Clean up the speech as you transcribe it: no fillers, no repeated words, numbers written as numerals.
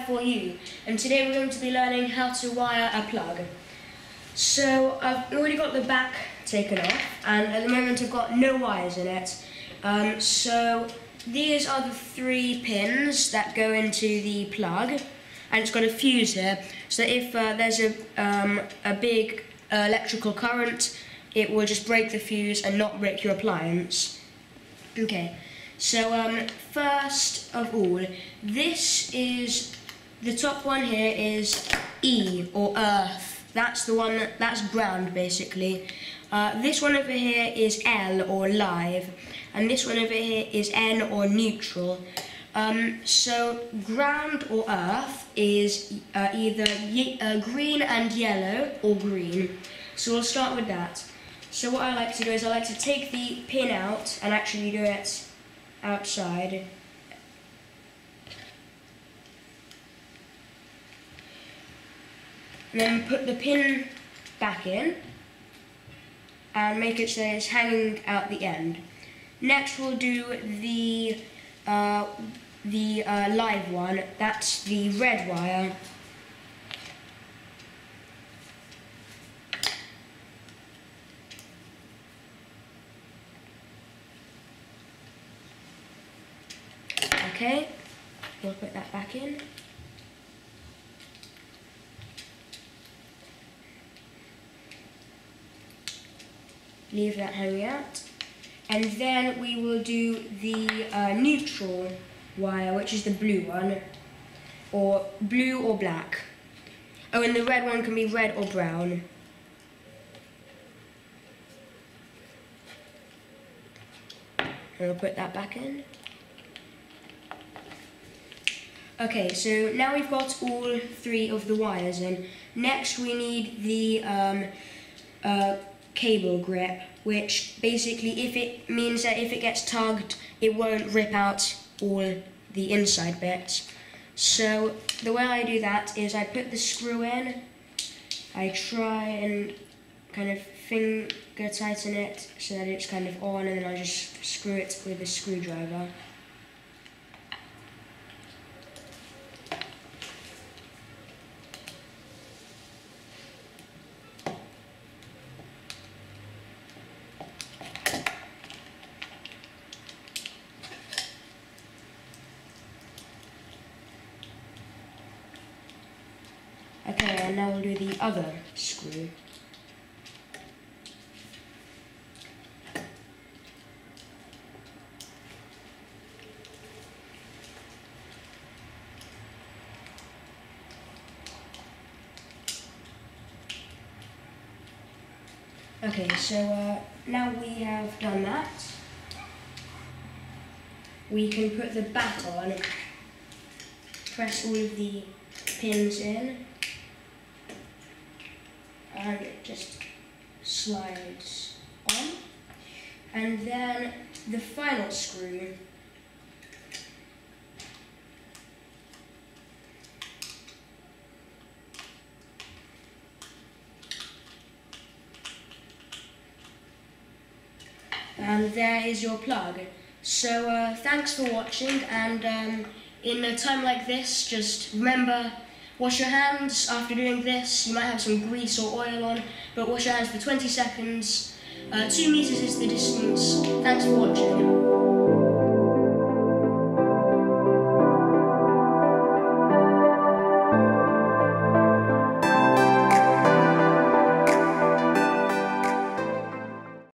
DIY4U, and today we're going to be learning how to wire a plug. So I've already got the back taken off, and at the moment I've got no wires in it. So these are the 3 pins that go into the plug, and it's got a fuse here, so if there's a big electrical current, it will just break the fuse and not break your appliance. Okay, so first of all, this is, the top one here is E, or earth. That's the one, that's ground basically. This one over here is L, or live, and this one over here is N, or neutral. So ground or earth is either green and yellow, or green. So we'll start with that. So what I like to do is I like to take the pin out and actually do it outside. And then put the pin back in and make it so it's hanging out the end. Next we'll do the live one. That's the red wire. Okay, we'll put that back in. Leave that hanging out. And then we will do the neutral wire, which is the blue one, or blue or black. Oh, and the red one can be red or brown. And we'll put that back in. Okay, so now we've got all 3 of the wires in. Next we need the cable grip, which basically it means that if it gets tugged, it won't rip out all the inside bits. So the way I do that is I put the screw in, I try and kind of finger tighten it so that it's kind of on, and then I just screw it with a screwdriver. Okay, and now we'll do the other screw. Okay, so now we have done that, we can put the back on, press all of the pins in, and it just slides on. And then the final screw, and there is your plug. So thanks for watching, and in a time like this, just remember, wash your hands after doing this. You might have some grease or oil on, but wash your hands for 20 seconds. 2 meters is the distance. Thanks for watching.